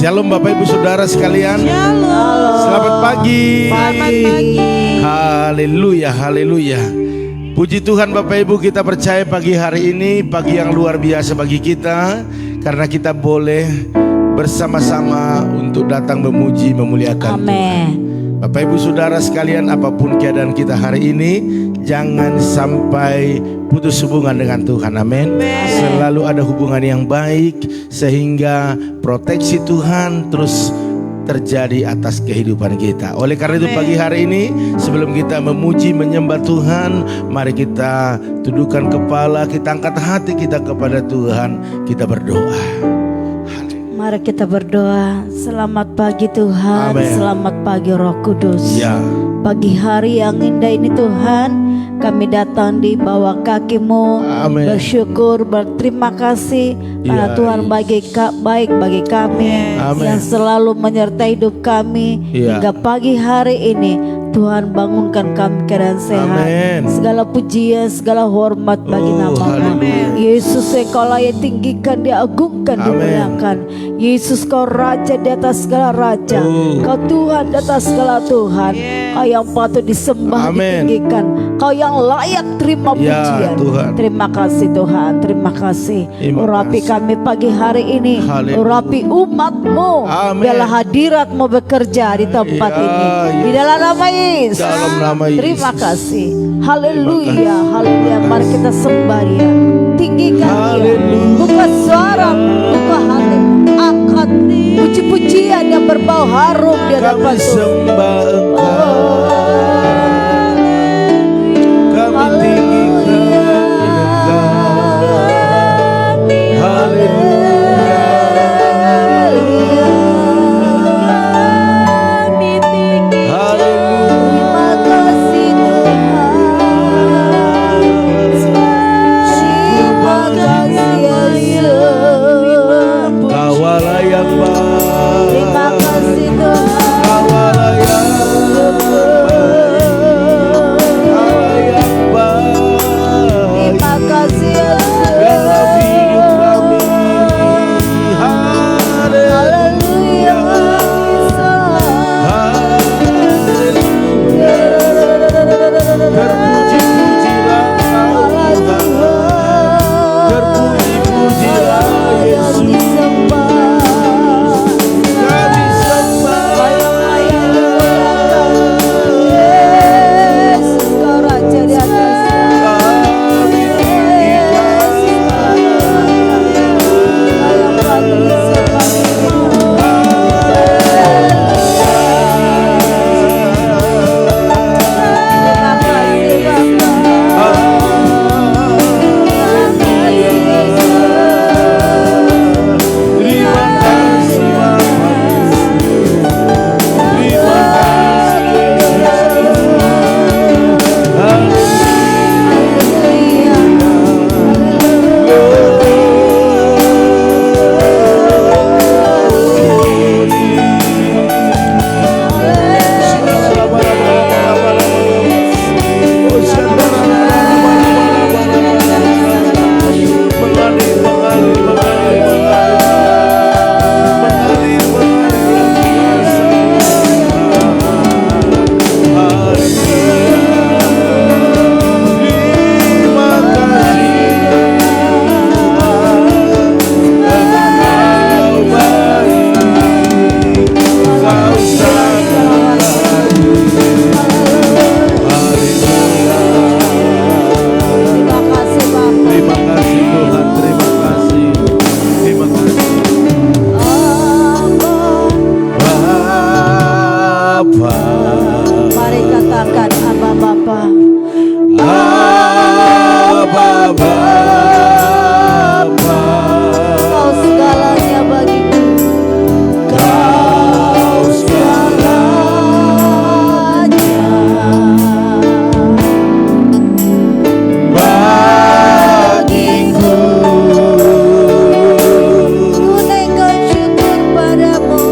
Shalom Bapak Ibu Saudara sekalian. Shalom. Selamat pagi. Selamat pagi. Haleluya, haleluya. Puji Tuhan Bapak Ibu, kita percaya pagi hari ini pagi yang luar biasa bagi kita, karena kita boleh bersama-sama untuk datang memuji memuliakan Amen. Tuhan. Bapak Ibu Saudara sekalian, apapun keadaan kita hari ini, jangan sampai putus hubungan dengan Tuhan. Amin. Selalu ada hubungan yang baik, sehingga proteksi Tuhan terus terjadi atas kehidupan kita. Oleh karena itu pagi hari ini, sebelum kita memuji menyembah Tuhan, mari kita tundukkan kepala, kita angkat hati kita kepada Tuhan, kita berdoa. Mari kita berdoa. Selamat pagi Tuhan. Amen. Selamat pagi Roh Kudus. Ya. Pagi hari yang indah ini Tuhan, kami datang di bawah kaki-Mu. Amen. Bersyukur, berterima kasih karena Ya, Tuhan baik bagi kami. Amen. Yang selalu menyertai hidup kami. Ya. Hingga pagi hari ini Tuhan bangunkan kami keadaan sehat. Amen. Segala pujian, segala hormat bagi nama-Mu. Yesus, Engkau layak tinggikan, diagungkan, Amen. dimuliakan. Yesus, Kau Raja di atas segala Raja. Kau Tuhan di atas segala Tuhan. Kau yang patut disembah, Amen. ditinggikan. Kau yang layak terima Ya, pujian. Tuhan. Terima kasih Tuhan, terima kasih. Terima Urapi kasih. kami pagi hari ini. Haleluya. Urapi umat-Mu. Amen. Biarlah hadirat-Mu bekerja di tempat Ya, ini. Di Yesus. dalam nama Yesus. Dalam nama Yesus. Terima kasih. Haleluya, haleluya. Mari kita sembah Dia. Tinggikan Dia. Haleluya. Buka suara, buka hati. Angkat puji-pujian yang berbau harum di hadapan Kami Tuhan. sembah Engkau, kami tinggikan Engkau. Haleluya. Terima kasih Tuhan. Terima kasih Yesus. Kawalah yang baik, Terima kasih Tuhan. kawalah yang baik, Terima kasih Yesus. dalam hidup kami. Haleluya. Haleluya. Terpuji-pujilah Tuhan, terpuji-pujilah Yesus. Kami sembah Yesus, Kau Raja di atas. kami Terima kasih Bapa Yesus. Terima kasih Terima kasih Bapa. Terima kasih Tuhan, terima kasih, terima kasih Bapa. Mari katakan Abba Bapa. Abba Bapa, Kau segalanya bagiku. Kau segalanya bagiku. Tunaikan syukur padamu.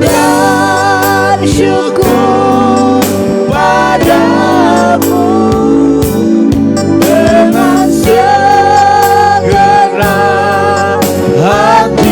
Tunaikan syukur padamu. Dengan segenap hati.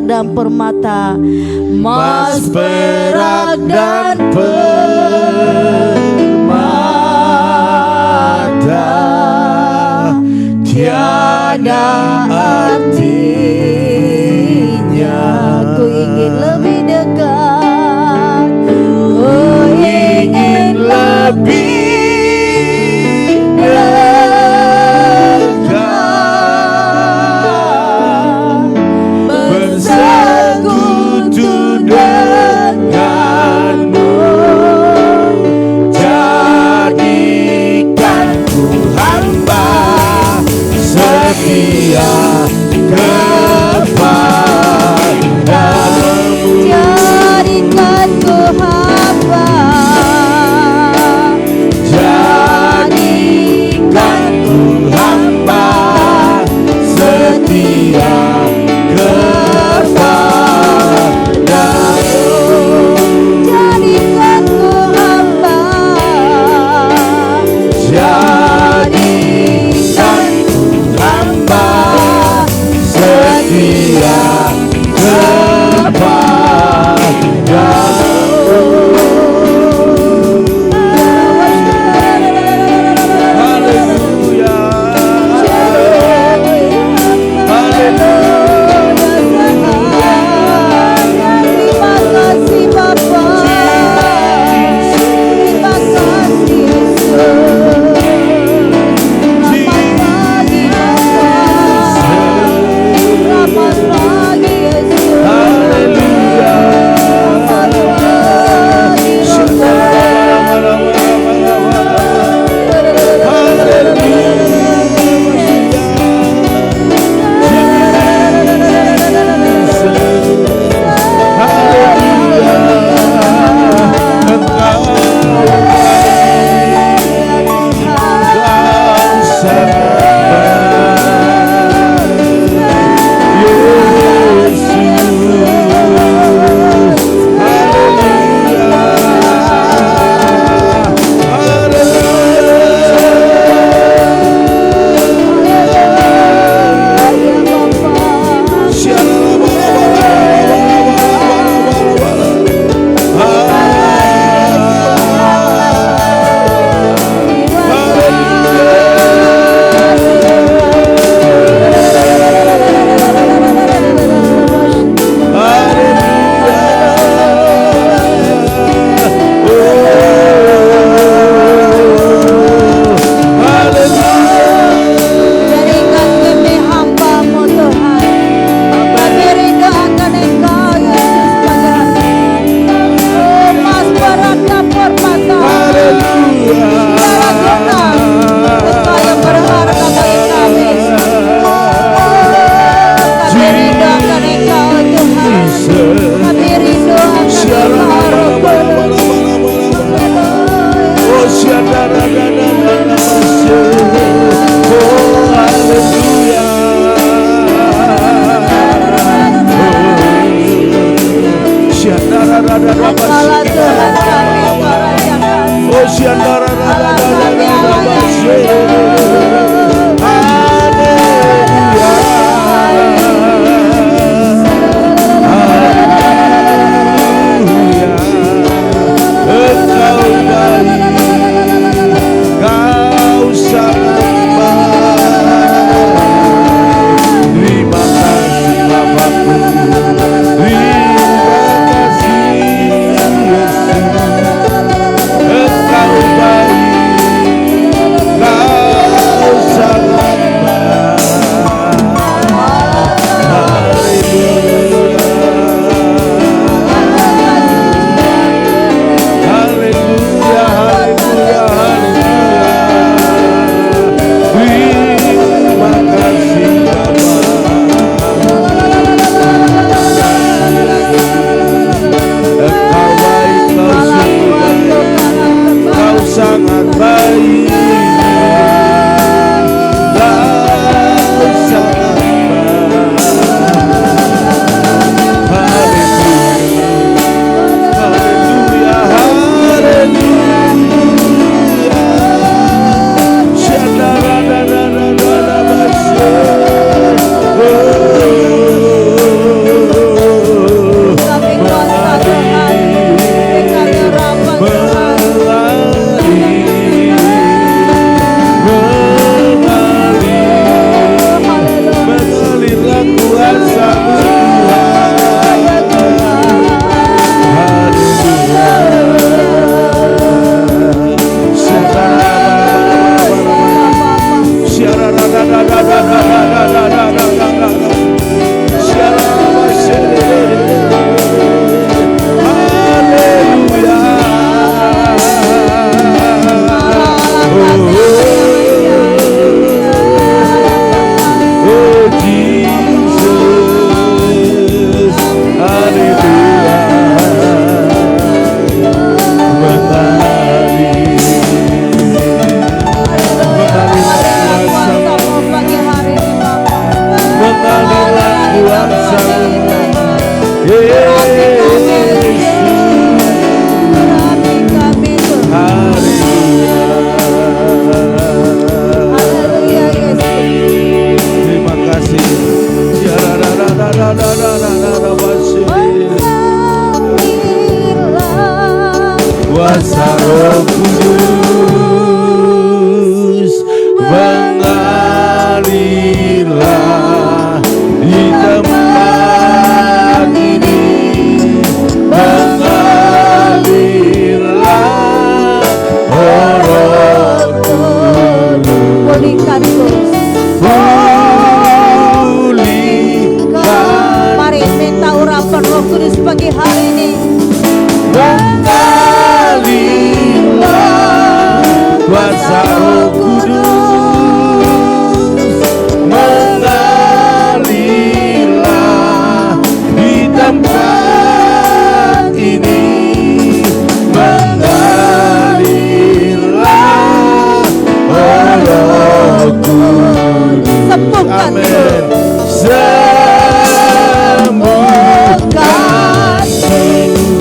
dan permata, Mas perak dan permata tiada artinya. Ku ingin lebih dekat, ku ingin lebih dekat, bersekutu denganmu. Jadikan ku hamba setia kepadamu. Jadikan ku hamba, Jadikan ku hamba setia kepadamu. jadikan ku hamba, Jadikan ku hamba setia Haleluya. Terima kasih Bapa, terima kasih Yesus. Selamat pagi Bapa, selamat pagi Terima kasih. Ya kuasa Roh Kudus mengalirlah di tempat ini, mengalirlah Roh Kudus. Pulihkan terus. Pulihkan. Mari minta urapan Roh Kudus pagi hari ini. Mengalirlah kuasa Roh Kudus, mengalirlah di tempat ini, mengalirlah Roh Kudus. Sembuhkan Amin. Sembuhkan,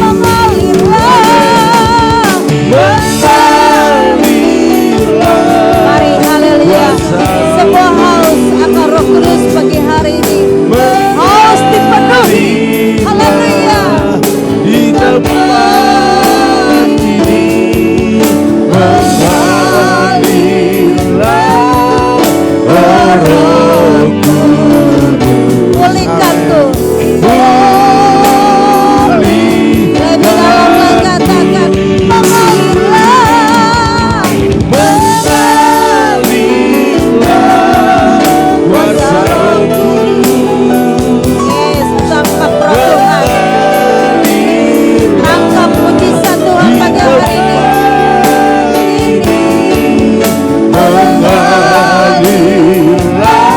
mengalirlah. Mari haleluya. Kuasa Semua haus akan Roh Kudus pagi hari ini. Haus dipenuhi. Haleluya. di tempat ini, mengalirlah Roh Kudus. Pulihkan tuh. Lebih dalam lagi katakan mengalirlah. Mengalirlah kuasa Roh Kudus. Yes, tampak roh Tuhan. Angkat mujizat Tuhan pagi hari ini. Mengalirlah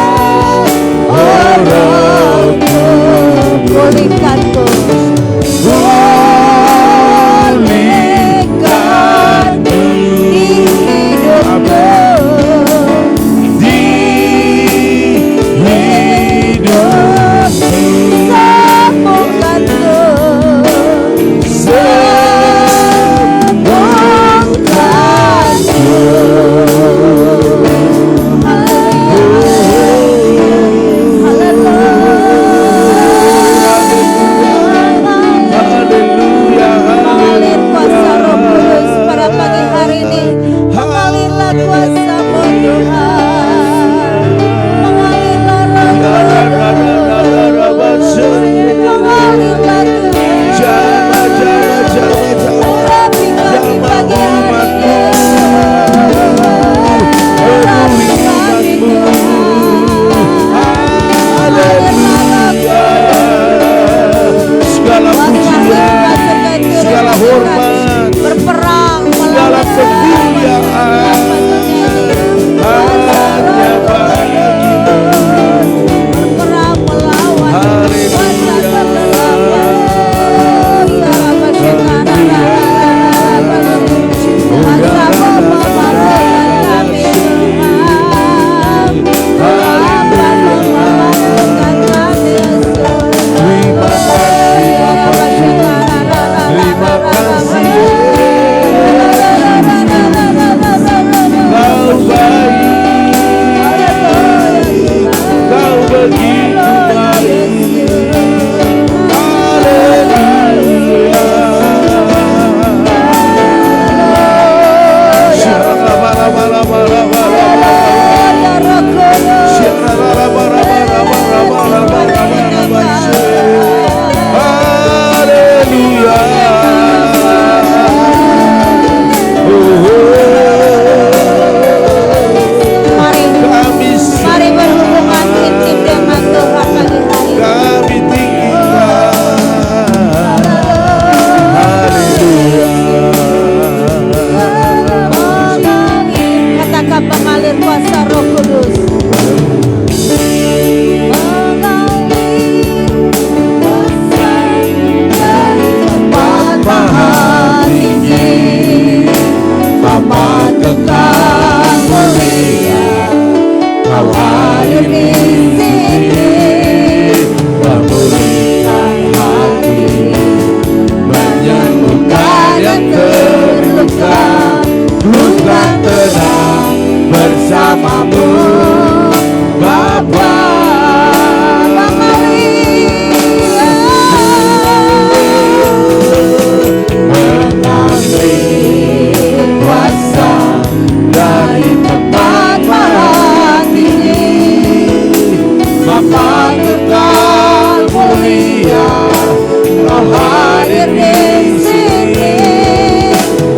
Kau hadir di sini,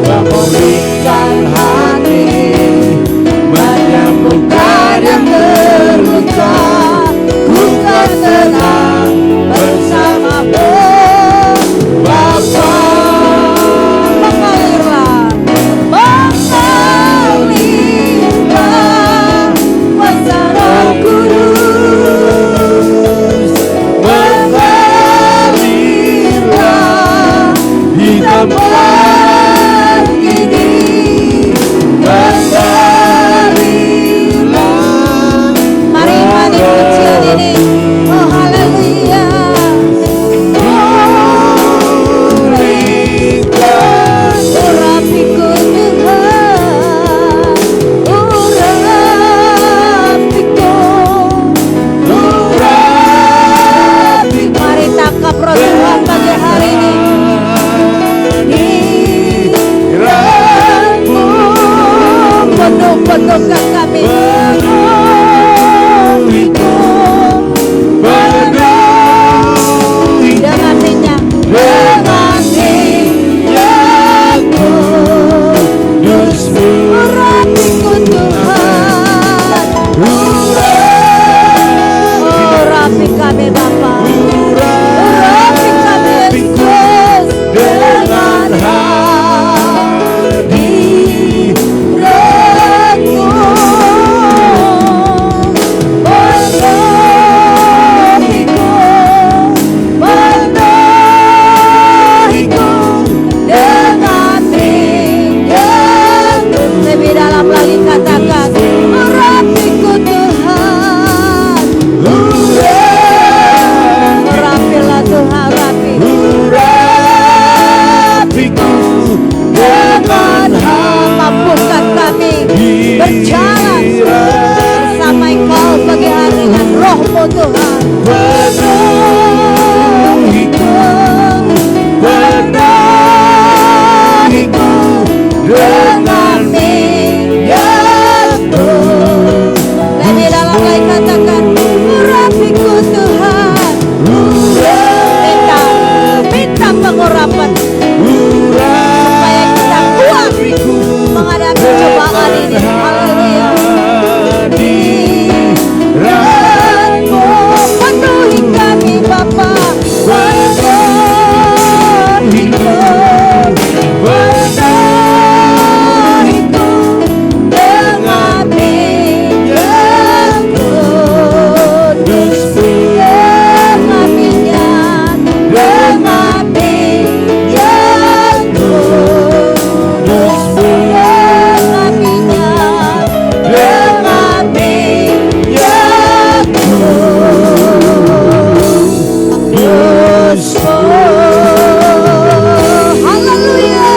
memulihkan hati, menyembuhkan yang terluka. Ku kan tenang bersamamu, Bapa. Mengalirlah kuasa Roh Kudus, mengalirlah di tempat ini, mengalirlah. Mari mari kecil ini, oh haleluya. Urapiku Tuhan, mari tangkap roh Tuhan pagi hari ini. Penuhkan kami, dengan minyak, dengan minyak kudus-Mu. Urapiku Tuhan, urapi kami Bapa, urapi kami Yesus dengan lebih dalam lagi katakan, urapiku Tuhan, urapilah Tuhan, urapiku dengan mampukan kami berjalan bersama Engkau pagi hari dengan Roh-Mu Tuhan. Penuhiku dengan minyakmu. Lebih dalam lagi katakan, urapiku Tuhan. Minta pengurapan supaya kita kuat menghadapi cobaan ini. Haleluya. Penuhi kami Bapa, penuhiku dengan minyak kudus, dengan minyak kudus, dengan minyak kudus. Haleluya.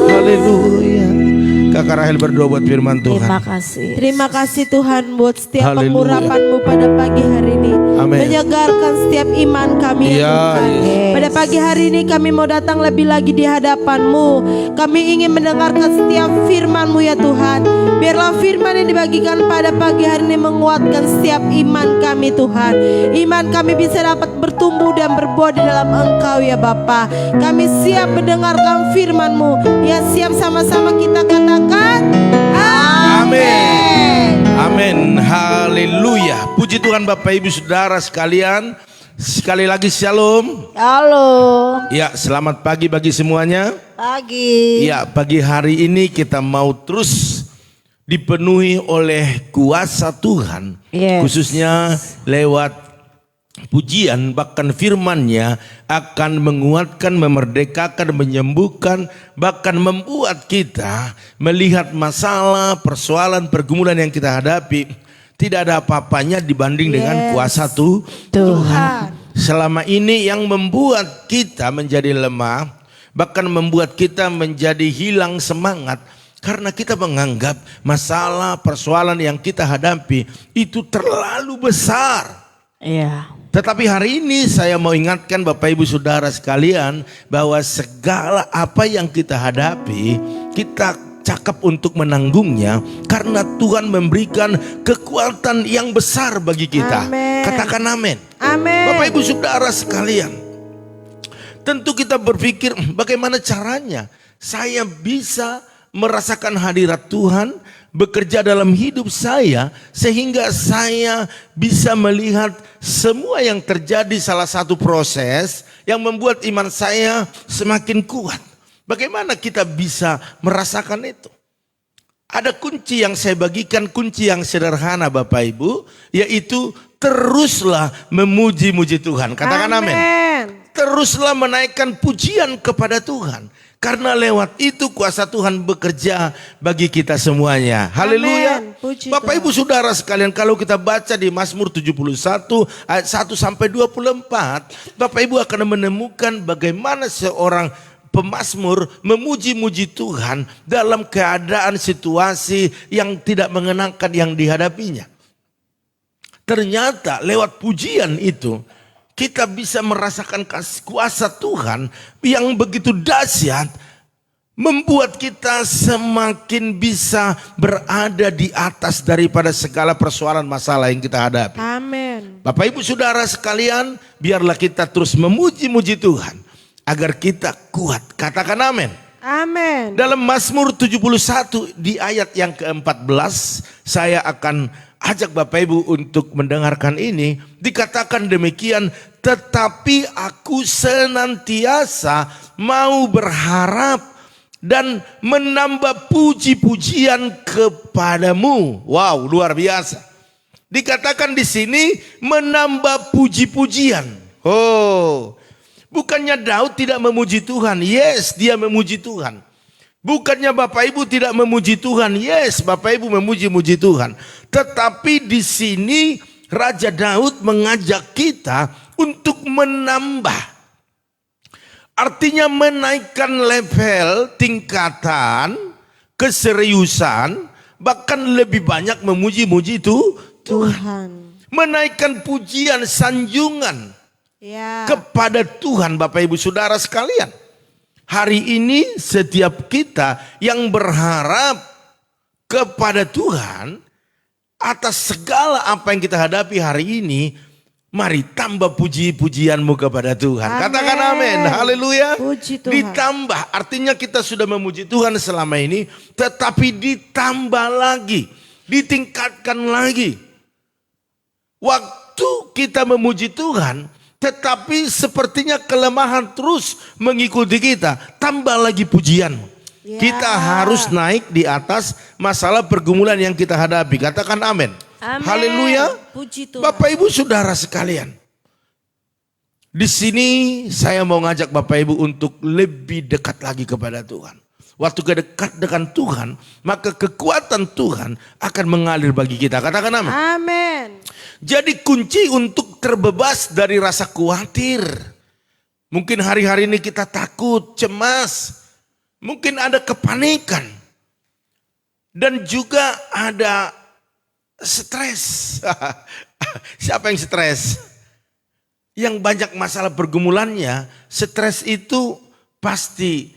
Haleluya. Kakak Rahel berdoa buat firman Tuhan. Terima kasih. Terima kasih Tuhan buat setiap Haleluya. pengurapan-Mu pada pagi hari ini. Amin. Menyegarkan setiap iman kami ya Ya, Tuhan. Yesus. Pada pagi hari ini kami mau datang lebih lagi di hadapan-Mu. Kami ingin mendengarkan setiap firman-Mu ya Tuhan. Biarlah firman yang dibagikan pada pagi hari ini menguatkan setiap iman kami Tuhan. Iman kami bisa dapat bertumbuh dan berbuah di dalam Engkau ya Bapa. Kami siap mendengarkan firman-Mu. Ya siap sama-sama kita katakan Amin. Amin. Haleluya. Puji Tuhan Bapak Ibu Saudara sekalian. Sekali lagi shalom. Halo. Ya, selamat pagi bagi semuanya. Pagi. Ya, pagi hari ini kita mau terus dipenuhi oleh kuasa Tuhan. Yes. Khususnya lewat pujian, bahkan firman-Nya akan menguatkan, memerdekakan, menyembuhkan, bahkan membuat kita melihat masalah, persoalan, pergumulan yang kita hadapi tidak ada apa-apanya dibanding dengan kuasa Tuhan. Selama ini yang membuat kita menjadi lemah, bahkan membuat kita menjadi hilang semangat, karena kita menganggap masalah, persoalan yang kita hadapi itu terlalu besar. Iya. Tetapi hari ini saya mau ingatkan Bapak Ibu Saudara sekalian bahwa segala apa yang kita hadapi, kita cakap untuk menanggungnya karena Tuhan memberikan kekuatan yang besar bagi kita. Amin. Katakan amin. Amin. Bapak Ibu Saudara sekalian, tentu kita berpikir bagaimana caranya saya bisa merasakan hadirat Tuhan bekerja dalam hidup saya sehingga saya bisa melihat semua yang terjadi. Salah satu proses yang membuat iman saya semakin kuat. Bagaimana kita bisa merasakan itu? Ada kunci yang saya bagikan, kunci yang sederhana Bapak Ibu, yaitu teruslah memuji-muji Tuhan. Katakan amin. Teruslah menaikkan pujian kepada Tuhan. Karena lewat itu kuasa Tuhan bekerja bagi kita semuanya. Haleluya. Bapak Ibu Saudara sekalian, kalau kita baca di Mazmur 71 ayat 1 sampai 24, Bapak Ibu akan menemukan bagaimana seorang pemazmur memuji-muji Tuhan dalam keadaan situasi yang tidak mengenangkan yang dihadapinya. Ternyata lewat pujian itu kita bisa merasakan kuasa Tuhan yang begitu dahsyat, membuat kita semakin bisa berada di atas daripada segala persoalan masalah yang kita hadapi. Amin. Bapak Ibu Saudara sekalian, biarlah kita terus memuji-muji Tuhan agar kita kuat. Katakan amin. Amin. Dalam Mazmur 71 di ayat yang ke-14, saya akan ajak Bapak Ibu untuk mendengarkan ini. Dikatakan demikian, tetapi aku senantiasa mau berharap dan menambah puji-pujian kepadamu. Wow, luar biasa. Dikatakan di sini menambah puji-pujian. Oh, bukannya Daud tidak memuji Tuhan. Yes, dia memuji Tuhan. Bukannya Bapak Ibu tidak memuji Tuhan. Yes, Bapak Ibu memuji-muji Tuhan. Tetapi di sini Raja Daud mengajak kita untuk menambah. Artinya menaikkan level, tingkatan, keseriusan, bahkan lebih banyak memuji-muji itu Tuhan. Menaikkan pujian, sanjungan kepada Tuhan. Bapak Ibu Saudara sekalian, hari ini setiap kita yang berharap kepada Tuhan atas segala apa yang kita hadapi hari ini, mari tambah puji-pujianmu kepada Tuhan. Amen. Katakan amin. Haleluya. Ditambah, artinya kita sudah memuji Tuhan selama ini, tetapi ditambah lagi, ditingkatkan lagi. Waktu kita memuji Tuhan, tetapi sepertinya kelemahan terus mengikuti kita, tambah lagi pujianmu. Kita harus naik di atas masalah pergumulan yang kita hadapi. Katakan amin. Haleluya. Bapak Ibu Saudara sekalian, di sini saya mau ngajak Bapak Ibu untuk lebih dekat lagi kepada Tuhan. Waktu dekat dengan Tuhan, maka kekuatan Tuhan akan mengalir bagi kita. Katakan amin. Amin. Jadi kunci untuk terbebas dari rasa khawatir. Mungkin hari-hari ini kita takut, cemas. Mungkin ada kepanikan. Dan juga ada stres. Siapa yang stres? Yang banyak masalah pergumulannya, stres itu pasti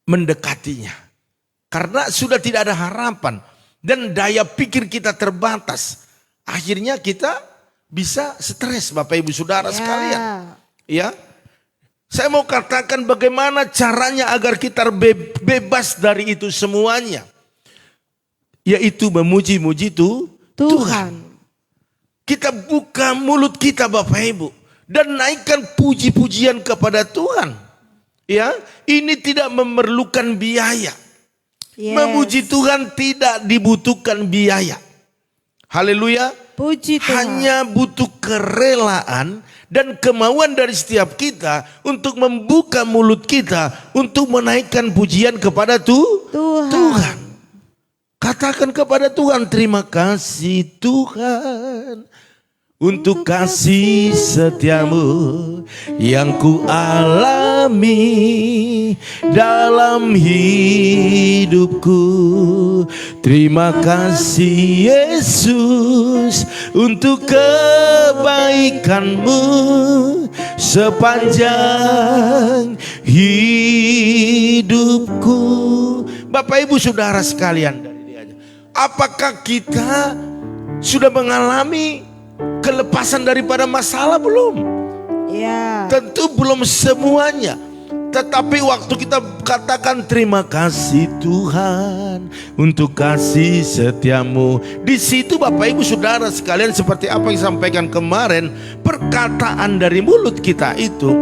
mendekatinya. Karena sudah tidak ada harapan. Dan daya pikir kita terbatas. Akhirnya kita bisa stres, Bapak Ibu Saudara sekalian. Ya. Saya mau katakan bagaimana caranya agar kita bebas dari itu semuanya. Yaitu memuji-muji Tuhan. Kita buka mulut kita Bapak Ibu. Dan naikkan puji-pujian kepada Tuhan. Ya, ini tidak memerlukan biaya. Memuji Tuhan tidak dibutuhkan biaya. Haleluya. Puji Tuhan. Hanya butuh kerelaan dan kemauan dari setiap kita untuk membuka mulut kita untuk menaikkan pujian kepada Tuhan. Katakan kepada Tuhan, terima kasih Tuhan untuk kasih setiamu yang ku alami dalam hidupku. Terima kasih Yesus untuk kebaikanmu sepanjang hidupku. Bapak Ibu Saudara sekalian, apakah kita sudah mengalami kelepasan daripada masalah? Belum. Ya. Tentu belum semuanya. Tetapi waktu kita katakan terima kasih Tuhan untuk kasih setiamu, di situ Bapak Ibu Saudara sekalian, seperti apa yang disampaikan kemarin, perkataan dari mulut kita itu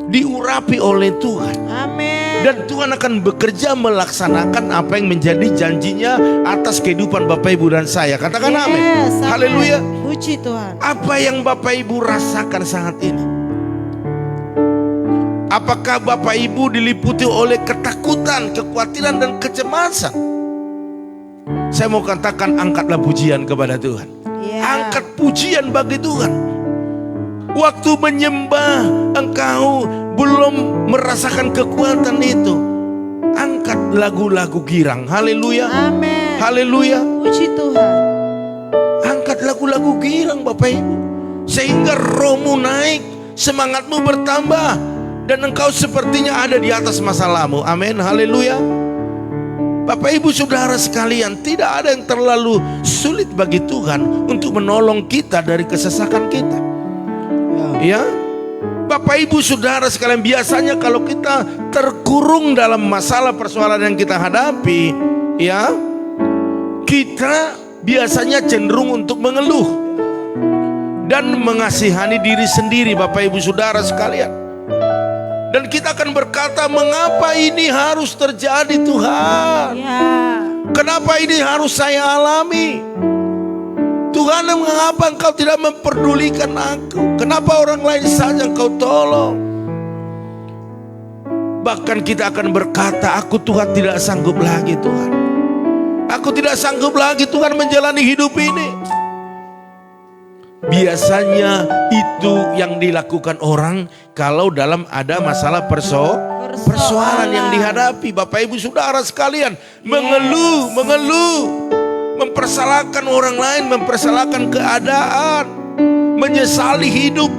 diurapi oleh Tuhan. Amin. Dan Tuhan akan bekerja melaksanakan apa yang menjadi janjinya atas kehidupan Bapak Ibu dan saya. Katakan amin. Yes, amin. Haleluya. Puji Tuhan. Apa yang Bapak Ibu rasakan saat ini? Apakah Bapak Ibu diliputi oleh ketakutan, kekhawatiran, dan kecemasan? Saya mau katakan, angkatlah pujian kepada Tuhan. Angkat pujian bagi Tuhan. Waktu menyembah engkau belum merasakan kekuatan itu, angkat lagu-lagu girang. Haleluya. Amin. Haleluya. Puji Tuhan. Angkat lagu-lagu girang Bapak Ibu, sehingga rohmu naik, semangatmu bertambah, dan engkau sepertinya ada di atas masalahmu. Amin. Haleluya. Bapak Ibu Saudara sekalian, tidak ada yang terlalu sulit bagi Tuhan untuk menolong kita dari kesesakan kita. Ya, Bapak Ibu Saudara sekalian, biasanya kalau kita terkurung dalam masalah persoalan yang kita hadapi, ya, kita biasanya cenderung untuk mengeluh dan mengasihani diri sendiri, Bapak Ibu Saudara sekalian. Dan kita akan berkata, mengapa ini harus terjadi Tuhan? Ya. Kenapa ini harus saya alami? Tuhan, mengapa engkau tidak memperdulikan aku? Kenapa orang lain saja engkau tolong? Bahkan kita akan berkata, aku Tuhan tidak sanggup lagi Tuhan. Aku tidak sanggup lagi Tuhan menjalani hidup ini. Biasanya itu yang dilakukan orang kalau dalam ada masalah persoalan yang dihadapi. Bapak Ibu Saudara sekalian, mengeluh, mempersalahkan orang lain, mempersalahkan keadaan, menyesali hidup.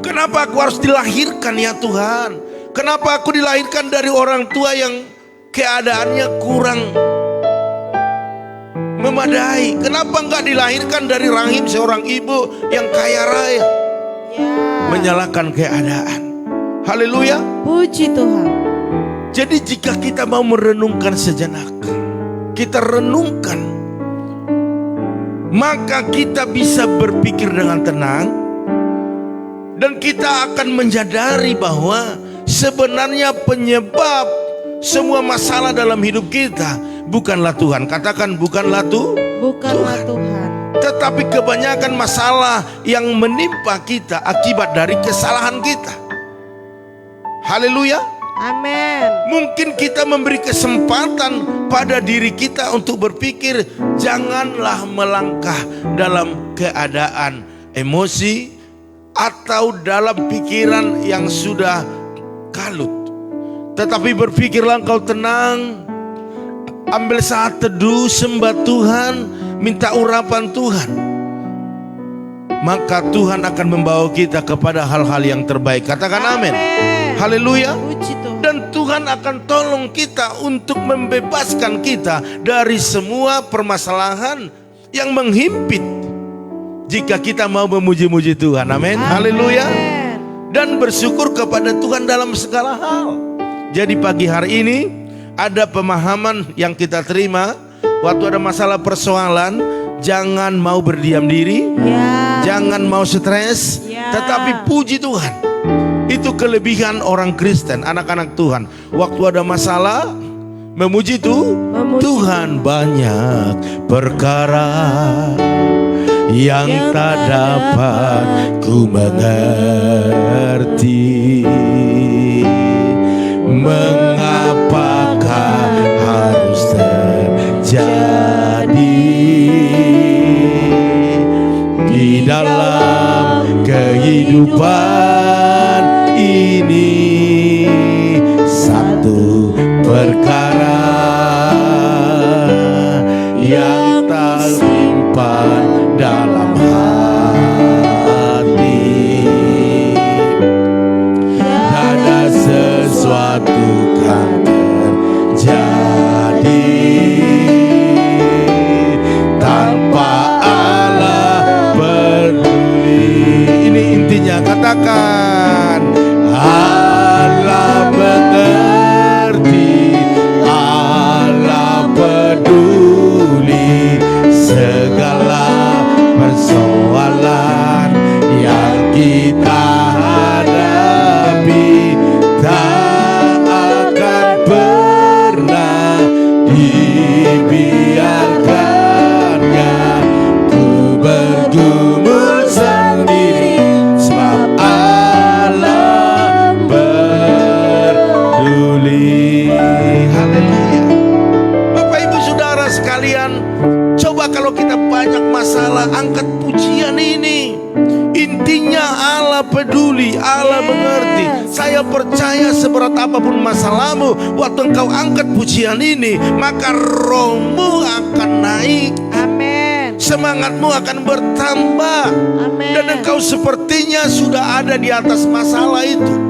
Kenapa aku harus dilahirkan ya Tuhan? Kenapa aku dilahirkan dari orang tua yang keadaannya kurang memadai? Kenapa enggak dilahirkan dari rahim seorang ibu yang kaya raya? Ya. Menyalahkan keadaan. Haleluya. Puji Tuhan. Jadi jika kita mau merenungkan sejenak, kita renungkan, maka kita bisa berpikir dengan tenang, dan kita akan menyadari bahwa sebenarnya penyebab semua masalah dalam hidup kita bukanlah Tuhan. Katakan, bukanlah Tuhan. Tetapi kebanyakan masalah yang menimpa kita akibat dari kesalahan kita. Haleluya. Amin. Mungkin kita memberi kesempatan pada diri kita untuk berpikir, janganlah melangkah dalam keadaan emosi atau dalam pikiran yang sudah kalut. Tetapi berpikirlah engkau tenang, ambil saat teduh, sembah Tuhan, minta urapan Tuhan. Maka Tuhan akan membawa kita kepada hal-hal yang terbaik. Katakan amin. Haleluya. Dan Tuhan akan tolong kita untuk membebaskan kita dari semua permasalahan yang menghimpit, jika kita mau memuji-muji Tuhan. Amin. Haleluya. Dan bersyukur kepada Tuhan dalam segala hal. Jadi pagi hari ini ada pemahaman yang kita terima. Waktu ada masalah persoalan, jangan mau berdiam diri, jangan mau stres, tetapi puji Tuhan. Itu kelebihan orang Kristen, anak-anak Tuhan. Waktu ada masalah, memuji Tuhan. Banyak perkara yang tak dapat ku mengerti, mengapakah harus terjadi di dalam kehidupan ini. Satu perkara yang tak simpan dalam hati, ada sesuatu kan terjadi tanpa Allah sekalian, coba kalau kita banyak masalah, angkat pujian ini. Intinya Allah peduli, Allah mengerti. Saya percaya seberat apapun masalahmu, waktu engkau angkat pujian ini, maka rohmu akan naik. Amin. Semangatmu akan bertambah. Amin. Dan engkau sepertinya sudah ada di atas masalah itu.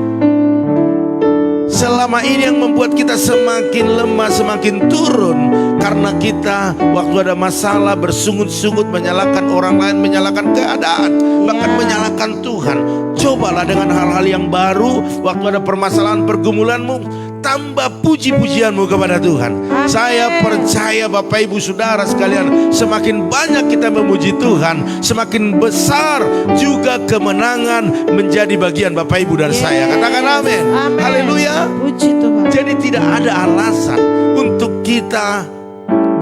Selama ini yang membuat kita semakin lemah, semakin turun, karena kita waktu ada masalah bersungut-sungut, menyalahkan orang lain, menyalahkan keadaan, bahkan menyalahkan Tuhan. Cobalah dengan hal-hal yang baru. Waktu ada permasalahan pergumulanmu, tambah puji-pujianmu kepada Tuhan. Amin. Saya percaya Bapak Ibu Saudara sekalian, semakin banyak kita memuji Tuhan, semakin besar juga kemenangan menjadi bagian Bapak Ibu dan saya. Katakan amin. Amin. Haleluya. Puji Tuhan. Jadi tidak ada alasan untuk kita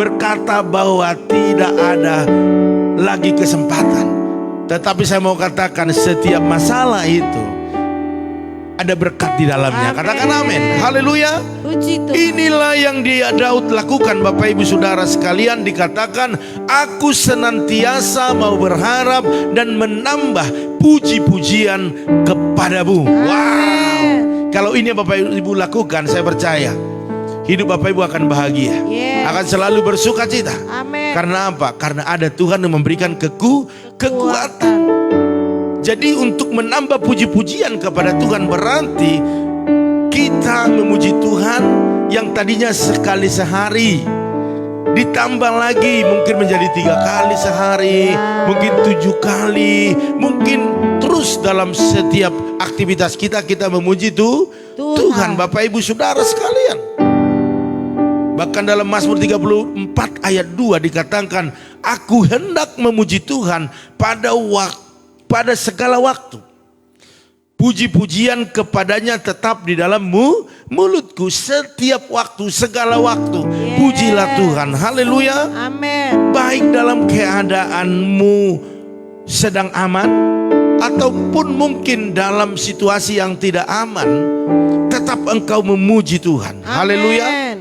berkata bahwa tidak ada lagi kesempatan. Tetapi saya mau katakan, setiap masalah itu ada berkat di dalamnya. Amin. Katakan amin. Haleluya. Puji Tuhan. Inilah yang Daud lakukan, Bapak Ibu Saudara sekalian. Dikatakan, aku senantiasa mau berharap dan menambah puji-pujian kepadamu. Wow. Kalau ini yang Bapak Ibu lakukan, saya percaya hidup Bapak Ibu akan bahagia. Yes. Akan selalu bersuka cita. Amin. Karena apa? Karena ada Tuhan yang memberikan kekuatan. Jadi untuk menambah puji-pujian kepada Tuhan berarti kita memuji Tuhan yang tadinya sekali sehari, ditambah lagi mungkin menjadi 3 kali sehari, mungkin 7 kali, mungkin terus dalam setiap aktivitas kita memuji Tuhan. Bapak Ibu Saudara sekalian. Bahkan dalam Mazmur 34 ayat 2 dikatakan, aku hendak memuji Tuhan pada segala waktu. Puji-pujian kepadanya tetap di dalam mulutku, setiap waktu, segala waktu. Pujilah Tuhan. Haleluya. Amin. Baik dalam keadaanmu sedang aman, ataupun mungkin dalam situasi yang tidak aman, tetap engkau memuji Tuhan. Haleluya.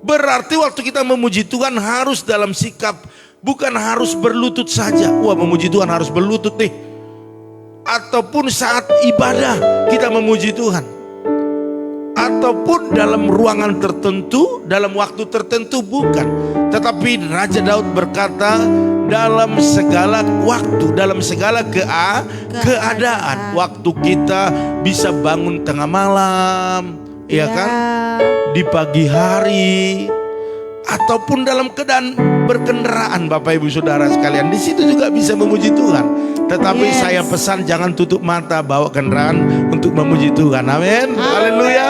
Berarti waktu kita memuji Tuhan harus dalam sikap, bukan harus berlutut saja. Wah, memuji Tuhan harus berlutut nih. Ataupun saat ibadah kita memuji Tuhan, ataupun dalam ruangan tertentu, dalam waktu tertentu, bukan. Tetapi Raja Daud berkata, dalam segala waktu, dalam segala keadaan. Waktu kita bisa bangun tengah malam, ya kan, di pagi hari, ataupun dalam keadaan berkendaraan, Bapak Ibu Saudara sekalian, di situ juga bisa memuji Tuhan. Tetapi saya pesan jangan tutup mata bawa kendaraan untuk memuji Tuhan. Amin. Haleluya.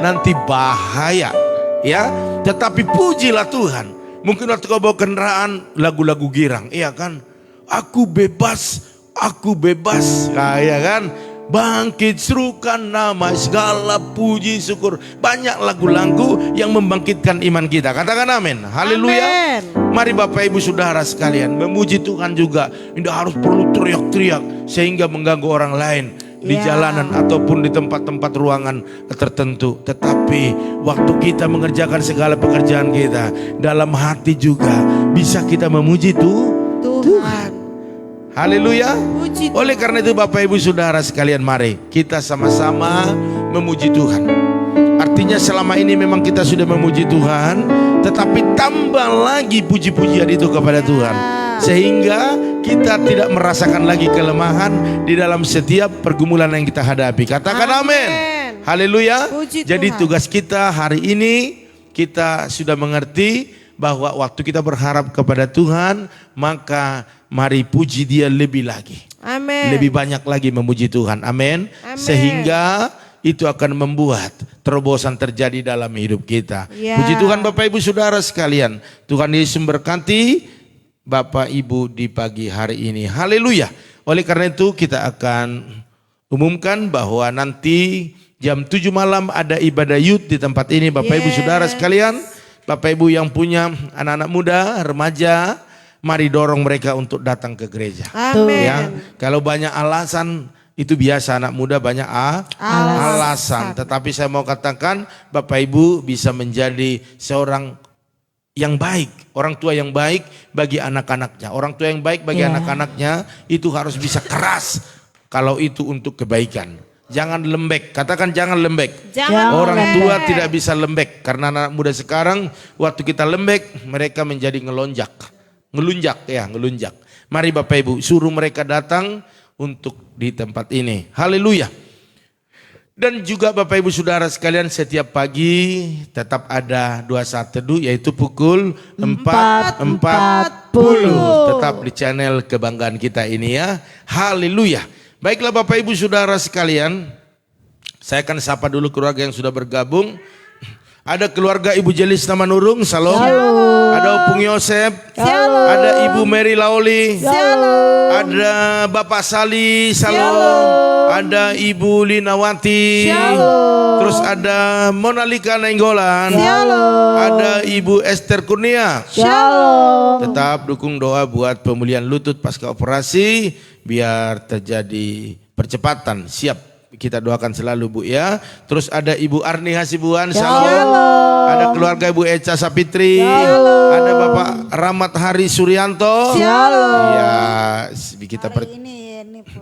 Nanti bahaya, ya. Tetapi pujilah Tuhan. Mungkin waktu kau bawa kendaraan lagu-lagu girang, iya kan? Aku bebas, aku bebas, nah, iya kan? Bangkit serukan nama, segala puji syukur. Banyak lagu-lagu yang membangkitkan iman kita. Katakan amin. Haleluya. Mari Bapak Ibu Saudara sekalian, memuji Tuhan juga tidak harus perlu teriak-teriak sehingga mengganggu orang lain di jalanan ataupun di tempat-tempat ruangan tertentu. Tetapi waktu kita mengerjakan segala pekerjaan kita, dalam hati juga bisa kita memuji Tuhan. Haleluya. Oleh karena itu Bapak Ibu Saudara sekalian, mari kita sama-sama memuji Tuhan. Artinya selama ini memang kita sudah memuji Tuhan, tetapi tambah lagi puji-pujian itu kepada Tuhan, sehingga kita tidak merasakan lagi kelemahan di dalam setiap pergumulan yang kita hadapi. Katakan amin. Haleluya. Jadi tugas kita hari ini, kita sudah mengerti bahwa waktu kita berharap kepada Tuhan, maka mari puji Dia lebih lagi. Amin. Lebih banyak lagi memuji Tuhan. Amin. Sehingga itu akan membuat terobosan terjadi dalam hidup kita. Puji Tuhan Bapak Ibu Saudara sekalian. Tuhan Yesus memberkati Bapak Ibu di pagi hari ini. Haleluya. Oleh karena itu kita akan umumkan bahwa nanti jam 7 malam ada ibadah youth di tempat ini Bapak Ibu Saudara sekalian. Bapak Ibu yang punya anak-anak muda, remaja, mari dorong mereka untuk datang ke gereja. Amin. Ya, kalau banyak alasan itu biasa, anak muda banyak alasan. Tetapi saya mau katakan Bapak Ibu bisa menjadi seorang yang baik, orang tua yang baik bagi anak-anaknya. Orang tua yang baik bagi anak-anaknya itu harus bisa keras kalau itu untuk kebaikan. Jangan lembek, katakan jangan lembek. Jangan Orang lembek. tua tidak bisa lembek karena anak muda sekarang waktu kita lembek mereka menjadi ngelunjak. Mari Bapak Ibu suruh mereka datang untuk di tempat ini. Haleluya. Dan juga Bapak Ibu Saudara sekalian setiap pagi tetap ada doa saat teduh yaitu pukul 4.40. Tetap di channel kebanggaan kita ini ya. Haleluya. Baiklah Bapak Ibu Saudara sekalian, saya akan sapa dulu keluarga yang sudah bergabung. Ada keluarga Ibu Jelis Namanurung, salam. Ada Opung Yosep, ada Ibu Mary Laoli, ada Bapak Sali, salam. Ada Ibu Linawati, terus ada Monalika Nainggolan, ada Ibu Esther Kurnia. Tetap dukung doa buat pemulihan lutut pasca operasi biar terjadi percepatan. Siap kita doakan selalu Bu ya. Terus ada Ibu Arni Hasibuan, salam. Ada keluarga Ibu Eca Sapitri, ada Bapak Rahmat Hari Suryanto. Iya, kita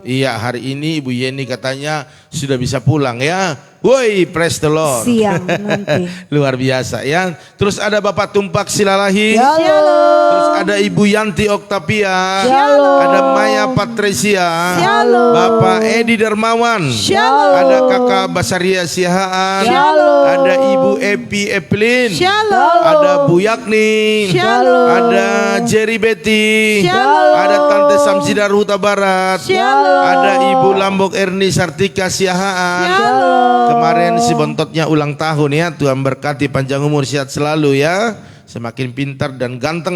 Iya, hari ini Ibu Yeni katanya sudah bisa pulang ya. Woi, praise the Lord. Siang nanti. Luar biasa ya. Terus ada Bapak Tumpak Silalahi. Terus ada Ibu Yanti Oktavia. Ada Maya Patricia. Bapak Edi Dermawan. Ada Kakak Basaria Sihaan. Ada Ibu Epi Evelyn. Ada Bu Yakni. Ada Jerry Betty. Ada Tante Samsidar Huta Barat. Ada Ibu Lambok Erni Sartika Sihaan. Kemarin si bontotnya ulang tahun ya. Tuhan berkati panjang umur, sehat selalu ya. Semakin pintar dan ganteng.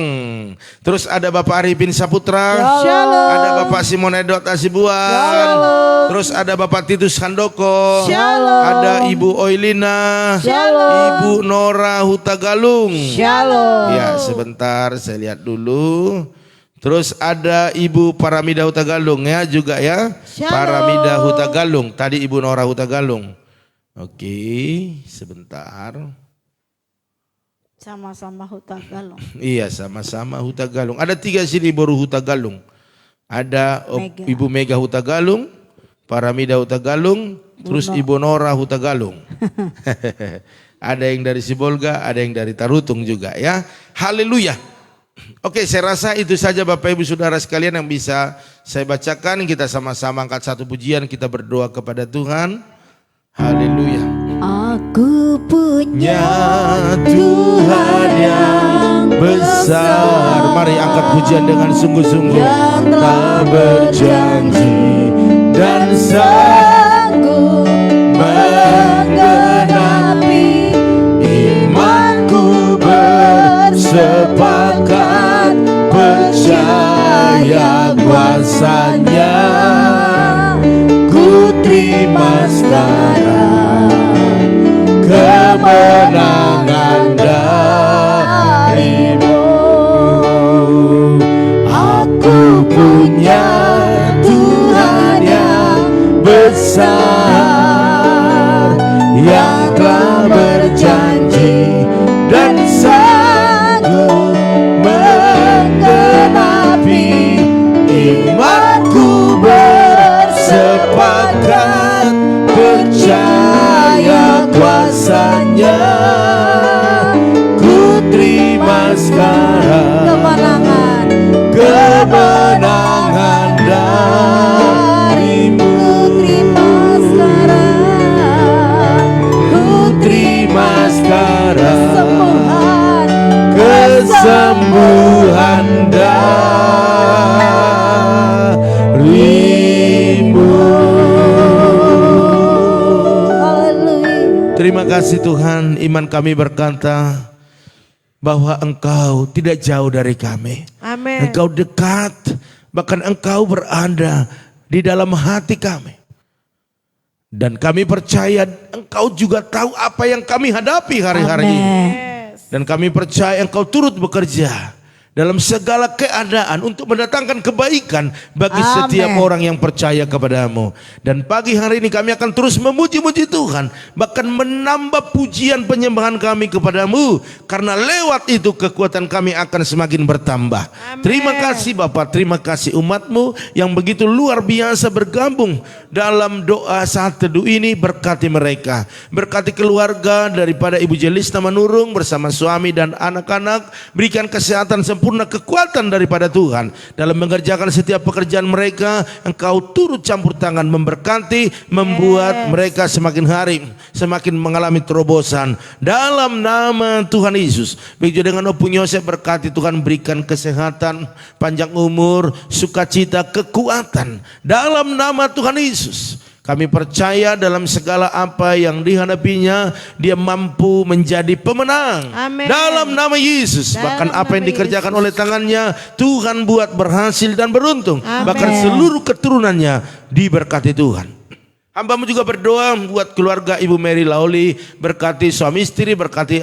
Terus ada Bapak Arifin Saputra. Ada Bapak Simon Edot Asibuan. Terus ada Bapak Titus Handoko. Ada Ibu Oilina. Ibu Nora Hutagalung. Ya sebentar saya lihat dulu. Terus ada Ibu Paramida Hutagalung ya juga ya. Paramida Hutagalung. Tadi Ibu Nora Hutagalung. Oke, sebentar. Sama-sama Hutagalung. Iya, sama-sama Hutagalung. Ada 3 sini baru Hutagalung. Ada Ibu Mega Hutagalung, Paramida Hutagalung, terus Ibu Nora Hutagalung. Ada yang dari Sibolga, ada yang dari Tarutung juga ya. Haleluya. Oke, saya rasa itu saja Bapak Ibu Saudara sekalian yang bisa saya bacakan. Kita sama-sama angkat satu pujian, kita berdoa kepada Tuhan. Haleluya. Aku punya Tuhan yang besar. Mari angkat pujian dengan sungguh-sungguh. yang telah berjanji dan sanggup menggenapi imanku bersepakat percaya kuasanya. Ku terima sekarang kemenangan darimu. Aku punya Tuhan yang besar, yang telah berjanji dan sanggup menggenapi imanku bersepakat percaya kuasanya. Ku terima sekarang kemenangan darimu. Ku terima sekarang kesembuhan darimu. Terima kasih Tuhan, iman kami berkata bahwa Engkau tidak jauh dari kami. Amin. Engkau dekat, bahkan Engkau berada di dalam hati kami. Dan kami percaya Engkau juga tahu apa yang kami hadapi hari-hari ini. Dan kami percaya Engkau turut bekerja dalam segala keadaan untuk mendatangkan kebaikan bagi Amin. setiap orang yang percaya kepadamu. Dan pagi hari ini kami akan terus memuji-muji Tuhan, bahkan menambah pujian penyembahan kami kepadamu, karena lewat itu kekuatan kami akan semakin bertambah. Terima kasih Bapak, terima kasih umatmu yang begitu luar biasa bergabung dalam doa saat teduh ini. Berkati mereka, berkati keluarga daripada Ibu Jelista Manurung bersama suami dan anak-anak. Berikan kesehatan sempurna, kekuatan daripada Tuhan dalam mengerjakan setiap pekerjaan mereka. Engkau turut campur tangan, memberkati, membuat mereka semakin hari semakin mengalami terobosan dalam nama Tuhan Yesus. Begitu dengan Opung Yosef, berkati Tuhan, berikan kesehatan, panjang umur, sukacita, kekuatan dalam nama Tuhan Yesus. Kami percaya dalam segala apa yang dihadapinya, dia mampu menjadi pemenang. Amin. Dalam nama Yesus. Bahkan Dalam apa yang nama dikerjakan Yesus. oleh tangannya, Tuhan buat berhasil dan beruntung. Amin. Bahkan seluruh keturunannya diberkati Tuhan. Hambamu juga berdoa buat keluarga Ibu Mary Lauli, berkati suami istri, berkati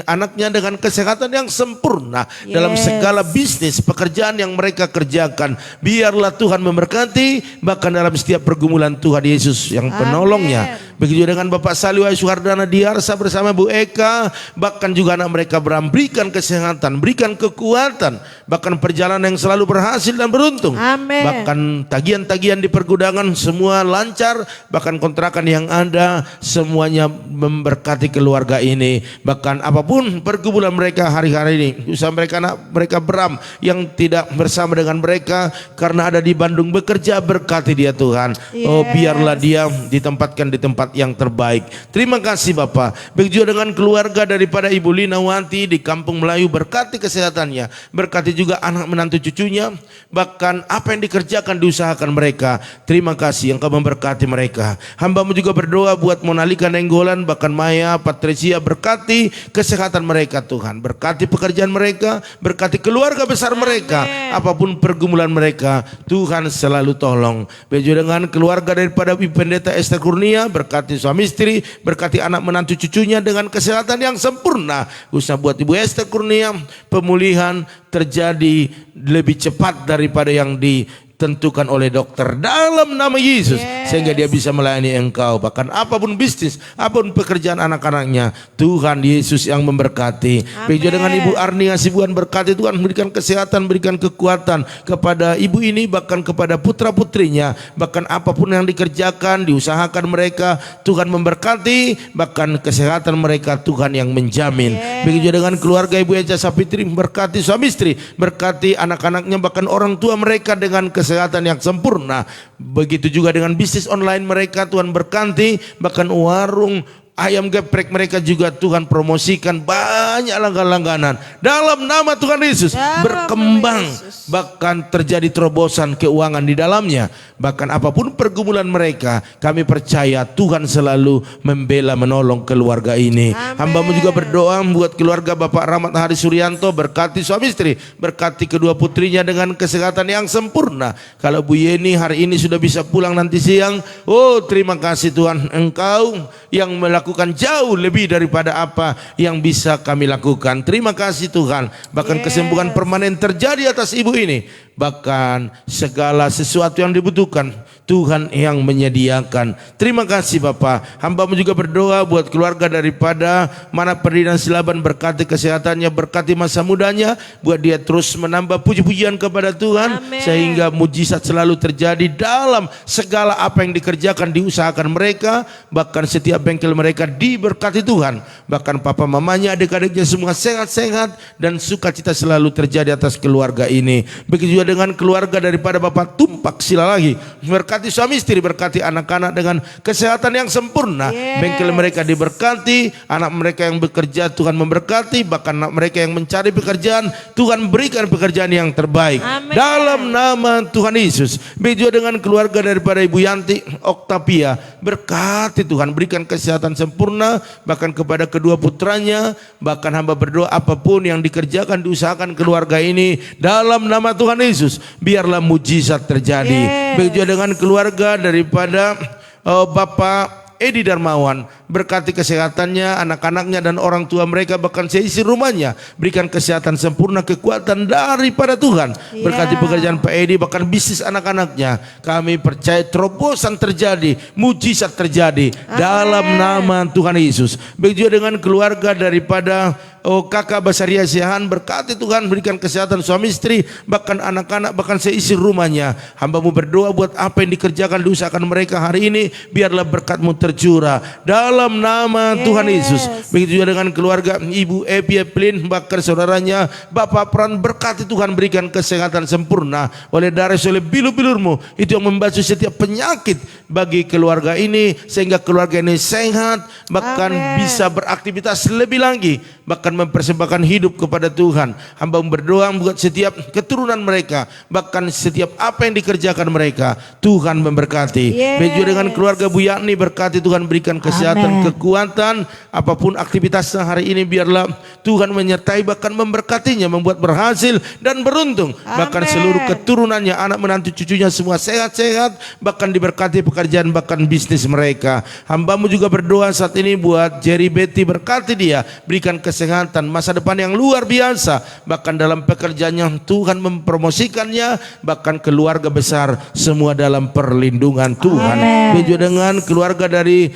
anaknya dengan kesehatan yang sempurna dalam segala bisnis pekerjaan yang mereka kerjakan. Biarlah Tuhan memberkati, bahkan dalam setiap pergumulan Tuhan Yesus yang penolongnya. Begitu dengan Bapak Saliwai Suhardana Diarsa bersama Bu Eka, bahkan juga anak mereka Bram, berikan kesehatan, berikan kekuatan, bahkan perjalanan yang selalu berhasil dan beruntung. Amin. Bahkan tagihan-tagihan di pergudangan semua lancar, bahkan kontrakan yang ada semuanya memberkati keluarga ini. Bahkan apapun pergumulan mereka hari-hari ini, usaha mereka, anak mereka Bram yang tidak bersama dengan mereka karena ada di Bandung bekerja, berkati dia Tuhan. Oh, biarlah dia ditempatkan di tempat yang terbaik. Terima kasih Bapak. Begitu juga dengan keluarga daripada Ibu Linawati di Kampung Melayu, berkati kesehatannya, berkati juga anak menantu cucunya, bahkan apa yang dikerjakan diusahakan mereka. Terima kasih Engkau memberkati mereka. Hambamu juga berdoa buat Monalika Nenggolan, bahkan Maya, Patricia, berkati kesehatan mereka Tuhan, berkati pekerjaan mereka, berkati keluarga besar mereka. Apapun pergumulan mereka, Tuhan selalu tolong. Begitu dengan keluarga daripada Ibu Pendeta Esther Kurnia, berkati suami istri, berkati anak menantu cucunya dengan kesehatan yang sempurna. Khususnya buat Ibu Esther Kurnia, pemulihan terjadi lebih cepat daripada yang ditentukan oleh dokter dalam nama Yesus, sehingga dia bisa melayani Engkau. Bahkan apapun bisnis, apapun pekerjaan anak-anaknya, Tuhan Yesus yang memberkati. Begitu dengan Ibu Arnia Sibuan, berkati Tuhan, berikan kesehatan, berikan kekuatan kepada ibu ini, bahkan kepada putra-putrinya. Bahkan apapun yang dikerjakan, diusahakan mereka, Tuhan memberkati, bahkan kesehatan mereka Tuhan yang menjamin. Begitu dengan keluarga Ibu Eja Sapitri, berkati suami istri, berkati anak-anaknya, bahkan orang tua mereka dengan kesehatan yang sempurna. Begitu juga dengan bisnis online mereka, Tuhan berkati, bahkan warung ayam geprek mereka juga Tuhan promosikan, banyak langganan dalam nama Tuhan Yesus, berkembang, bahkan terjadi terobosan keuangan di dalamnya. Bahkan apapun pergumulan mereka, kami percaya Tuhan selalu membela menolong keluarga ini. Hambamu juga berdoa buat keluarga Bapak Rahmat Hari Suryanto, berkati suami istri, berkati kedua putrinya dengan kesehatan yang sempurna. Kalau Bu Yeni hari ini sudah bisa pulang nanti siang, oh terima kasih Tuhan, Engkau yang melakukan jauh lebih daripada apa yang bisa kami lakukan. Terima kasih Tuhan. Bahkan kesembuhan permanen terjadi atas ibu ini. Bahkan segala sesuatu yang dibutuhkan Tuhan yang menyediakan. Terima kasih Bapak. Hambamu juga berdoa buat keluarga daripada Mana Ferdinand Silaban, berkati kesehatannya, berkati masa mudanya, buat dia terus menambah puji-pujian kepada Tuhan. Sehingga mujizat selalu terjadi dalam segala apa yang dikerjakan, diusahakan mereka. Bahkan setiap bengkel mereka diberkati Tuhan. Bahkan papa mamanya, adik-adiknya semua sehat-sehat, dan sukacita selalu terjadi atas keluarga ini. Begitu juga dengan keluarga daripada Bapak Tumpak Silalagi, berkati suami istri, berkati anak-anak dengan kesehatan yang sempurna. Bengkel mereka diberkati, anak mereka yang bekerja Tuhan memberkati, bahkan anak mereka yang mencari pekerjaan Tuhan berikan pekerjaan yang terbaik. Dalam nama Tuhan Yesus. Begitu juga dengan keluarga daripada Ibu Yanti Oktavia, berkati Tuhan, berikan kesehatan sempurna, bahkan kepada kedua putranya. Bahkan hamba berdoa apapun yang dikerjakan, diusahakan keluarga ini dalam nama Tuhan Yesus, biarlah mujizat terjadi. Begitu juga dengan keluarga daripada Bapak Pak Edi Darmawan, berkati kesehatannya, anak-anaknya dan orang tua mereka, bahkan seisi rumahnya. Berikan kesehatan sempurna, kekuatan daripada Tuhan. Berkati pekerjaan Pak Edi, bahkan bisnis anak-anaknya. Kami percaya terobosan terjadi, mujizat terjadi dalam nama Tuhan Yesus. Begitu juga dengan keluarga daripada Kakak Basaria Siahan, berkati Tuhan, berikan kesehatan suami istri, bahkan anak-anak, bahkan seisi rumahnya. Hamba-Mu berdoa buat apa yang dikerjakan, diusahakan mereka hari ini, biarlah berkat-Mu tercurah dalam nama Tuhan Yesus. Begitu juga dengan keluarga Ibu Epi Eplin, bahkan saudaranya Bapak Pran, berkati Tuhan, berikan kesehatan sempurna oleh darah, oleh bilu-bilur-Mu itu yang membasuh setiap penyakit bagi keluarga ini, sehingga keluarga ini sehat, bahkan bisa beraktivitas lebih lagi, bahkan mempersembahkan hidup kepada Tuhan. Hamba berdoa buat setiap keturunan mereka, bahkan setiap apa yang dikerjakan mereka, Tuhan memberkati. Begitu dengan keluarga Bu Yakni, berkati Tuhan, berikan kesehatan, kekuatan, apapun aktivitasnya hari ini, biarlah Tuhan menyertai, bahkan memberkatinya, membuat berhasil dan beruntung. Bahkan seluruh keturunannya, anak menantu cucunya semua sehat-sehat, bahkan diberkati pekerjaan, bahkan bisnis mereka. Hamba-Mu juga berdoa saat ini buat Jerry Betty, berkati dia, berikan kesehatan, masa depan yang luar biasa, bahkan dalam pekerjaannya Tuhan mempromosikannya, bahkan keluarga besar semua dalam perlindungan Tuhan. Begitu dengan keluarga dari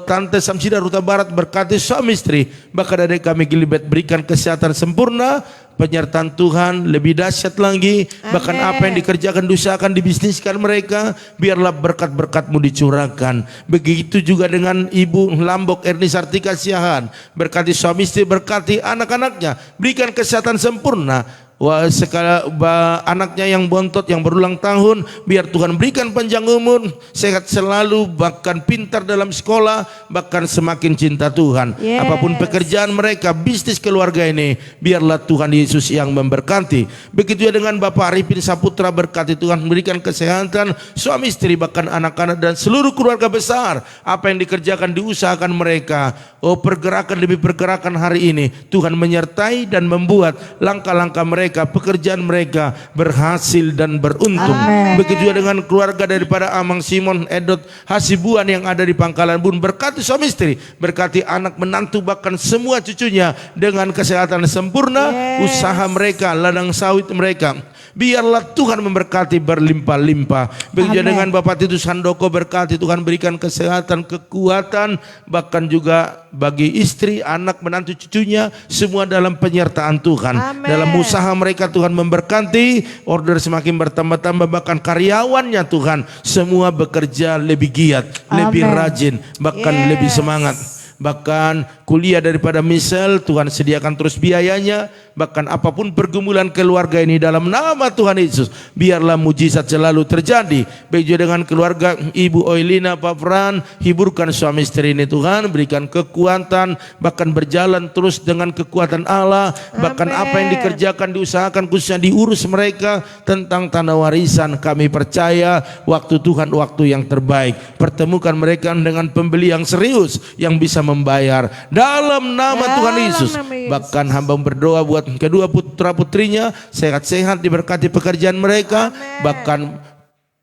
Tante Samsida Ruta Barat, berkati suami istri, bahkan adik kami Gilbert, berikan kesehatan sempurna, penyertaan Tuhan lebih dahsyat lagi. Bahkan apa yang dikerjakan, diusahakan, dibisniskan mereka, biarlah berkat-berkat-Mu dicurahkan. Begitu juga dengan Ibu Lambok Erni Sartika Siahan, berkati suami istri, berkati anak-anaknya, berikan kesehatan sempurna. Anaknya yang bontot, yang berulang tahun, biar Tuhan berikan panjang umur, sehat selalu, bahkan pintar dalam sekolah, bahkan semakin cinta Tuhan. Apapun pekerjaan mereka, bisnis keluarga ini, biarlah Tuhan Yesus yang memberkati. Begitu juga dengan Bapak Arifin Saputra, berkati Tuhan, berikan kesehatan suami istri, bahkan anak-anak dan seluruh keluarga besar. Apa yang dikerjakan, diusahakan mereka, pergerakan demi pergerakan hari ini, Tuhan menyertai dan membuat langkah-langkah mereka, pekerjaan mereka berhasil dan beruntung. Begitu juga dengan keluarga daripada Amang Simon Edot Hasibuan yang ada di Pangkalan Bun, berkati suami istri, berkati anak menantu, bahkan semua cucunya dengan kesehatan sempurna. Usaha mereka, ladang sawit mereka, biarlah Tuhan memberkati berlimpah-limpah. Begitu dengan Bapak Titus Handoko, berkati Tuhan, berikan kesehatan, kekuatan, bahkan juga bagi istri, anak, menantu, cucunya, semua dalam penyertaan Tuhan. Dalam usaha mereka Tuhan memberkati, order semakin bertambah-tambah, bahkan karyawannya Tuhan semua bekerja lebih giat, lebih rajin, bahkan lebih semangat. Bahkan kuliah daripada Michelle, Tuhan sediakan terus biayanya. Bahkan apapun pergumulan keluarga ini, dalam nama Tuhan Yesus, biarlah mujizat selalu terjadi. Begitu dengan keluarga Ibu Oilina, Pak Fran, hiburkan suami istri ini Tuhan, berikan kekuatan, bahkan berjalan terus dengan kekuatan Allah. Bahkan apa yang dikerjakan, diusahakan, khususnya diurus mereka tentang tanah warisan, kami percaya waktu Tuhan waktu yang terbaik. Pertemukan mereka dengan pembeli yang serius, yang bisa membayar dalam nama Tuhan Yesus. Bahkan hamba berdoa buat kedua putra putrinya sehat-sehat, diberkati pekerjaan mereka, bahkan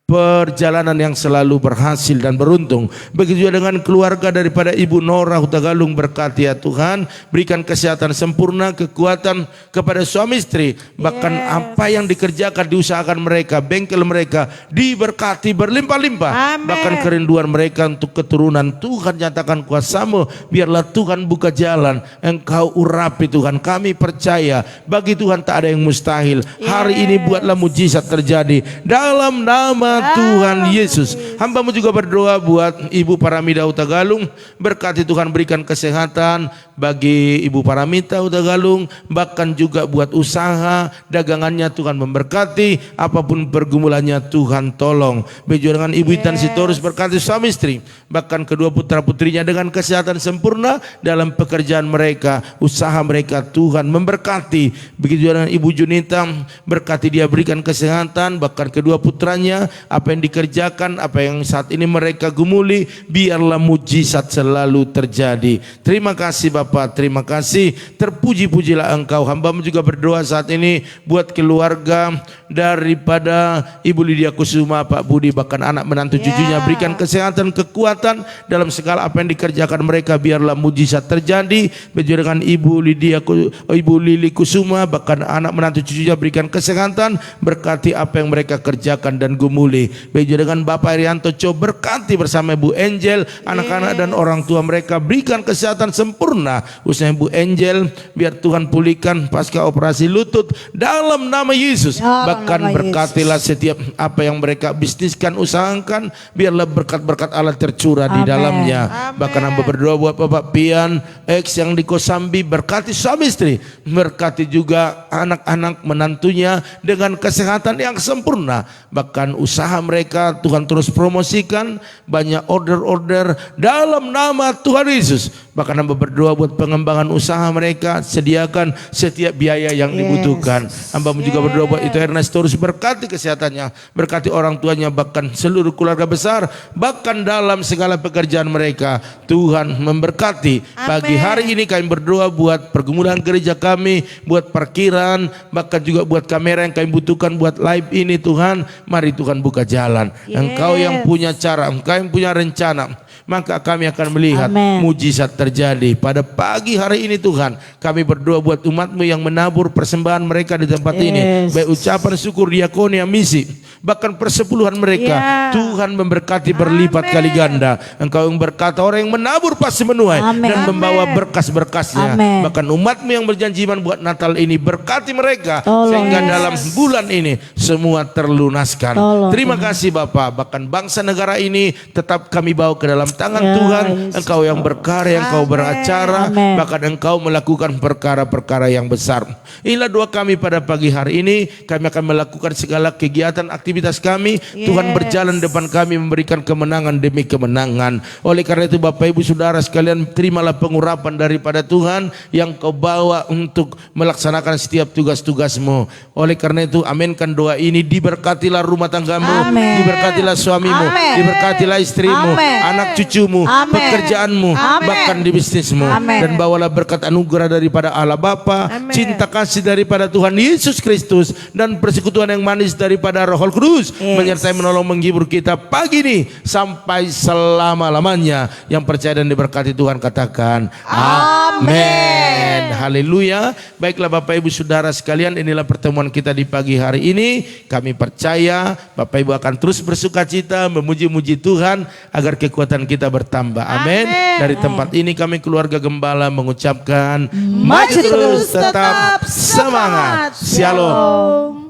perjalanan yang selalu berhasil dan beruntung. Begitu juga dengan keluarga daripada Ibu Nora Hutagalung, berkati ya Tuhan, berikan kesehatan sempurna, kekuatan kepada suami istri, bahkan apa yang dikerjakan, diusahakan mereka, bengkel mereka diberkati berlimpah-limpah. Bahkan kerinduan mereka untuk keturunan, Tuhan nyatakan kuasa-Mu, biarlah Tuhan buka jalan, Engkau urapi Tuhan. Kami percaya bagi Tuhan tak ada yang mustahil. Hari ini buatlah mujizat terjadi dalam nama Tuhan Yesus. Hamba-Mu juga berdoa buat Ibu Paramida Utagalung, berkati Tuhan, berikan kesehatan bagi Ibu Paramita Utagalung, bahkan juga buat usaha dagangannya Tuhan memberkati, apapun pergumulannya Tuhan tolong. Begitu dengan Ibu Itan Sitorus, berkati suami istri, bahkan kedua putra putrinya dengan kesehatan sempurna dalam pekerjaan mereka, usaha mereka, Tuhan memberkati. Begitu dengan Ibu Junita, berkati dia, berikan kesehatan, bahkan kedua putranya apa yang dikerjakan, apa yang saat ini mereka gumuli, biarlah mujizat selalu terjadi. Terima kasih Bapak, terima kasih. Terpuji-pujilah Engkau. Hamba-Mu juga berdoa saat ini buat keluarga daripada Ibu Lydia Kusuma, Pak Budi, bahkan anak menantu cucunya. Berikan kesehatan, kekuatan dalam segala apa yang dikerjakan mereka, biarlah mujizat terjadi. Begitu dengan Ibu Lili Kusuma, bahkan anak menantu cucunya, berikan kesehatan, berkati apa yang mereka kerjakan dan gumuli. Begitu dengan Bapak Irianto Co, berkati bersama Bu Angel, anak-anak dan orang tua mereka, berikan kesehatan sempurna khususnya Bu Angel, biar Tuhan pulihkan pasca operasi lutut dalam nama Yesus. Bahkan berkatilah setiap apa yang mereka bisniskan, usahakan, biarlah berkat-berkat Allah tercurah di dalamnya. Bahkan hamba berdoa buat Bapak Pian X yang di Kosambi, berkati suami istri, berkati juga anak-anak menantunya dengan kesehatan yang sempurna. Bahkan usaha mereka Tuhan terus promosikan, banyak order-order dalam nama Tuhan Yesus. Bahkan hamba berdoa buat pengembangan usaha mereka, sediakan setiap biaya yang dibutuhkan. Hamba juga berdoa buat itu Ernest, terus berkati kesehatannya, berkati orang tuanya, bahkan seluruh keluarga besar, bahkan dalam segala pekerjaan mereka. Tuhan memberkati. Pagi hari ini kami berdoa buat pergumulan gereja kami, buat parkiran, bahkan juga buat kamera yang kami butuhkan buat live ini. Tuhan, mari Tuhan buka jalan. Engkau yang punya cara, Engkau yang punya rencana, maka kami akan melihat mujizat terjadi. Pada pagi hari ini Tuhan, kami berdoa buat umat-Mu yang menabur persembahan mereka di tempat ini, baik ucapan syukur, diakonia, misi, bahkan persepuluhan mereka. Tuhan memberkati berlipat kali ganda. Engkau yang berkata orang yang menabur pasti menuai dan membawa berkas-berkasnya. Bahkan umat-Mu yang berjanji iman buat Natal ini, berkati mereka sehingga dalam bulan ini semua terlunaskan. Terima kasih Bapak. Bahkan bangsa negara ini tetap kami bawa ke dalam tangan Tuhan. Engkau yang berkarya, Engkau beracara, bahkan Engkau melakukan perkara-perkara yang besar. Inilah doa kami pada pagi hari ini. Kami akan melakukan segala kegiatan aktivitas kami. Tuhan berjalan depan kami, memberikan kemenangan demi kemenangan. Oleh karena itu Bapak Ibu Saudara sekalian, terimalah pengurapan daripada Tuhan yang Kau bawa untuk melaksanakan setiap tugas-tugas-Mu. Oleh karena itu aminkan doa ini. Diberkatilah rumah tanggamu, diberkatilah suamimu, diberkatilah istrimu, anak cucumu, pekerjaanmu, bahkan di bisnismu. Dan bawalah berkat anugerah daripada Allah Bapa, cinta kasih daripada Tuhan Yesus Kristus, dan persekutuan yang manis daripada Roh Kudus menyertai, menolong, menghibur kita pagi ini sampai selama-lamanya. Yang percaya dan diberkati Tuhan katakan amin. Haleluya. Baiklah Bapak Ibu Saudara sekalian, inilah pertemuan kita di pagi hari ini. Kami percaya Bapak Ibu akan terus bersuka cita memuji-muji Tuhan agar kekuatan kita bertambah. Amin. Dari tempat ini kami keluarga Gembala mengucapkan maju terus, tetap semangat. Shalom.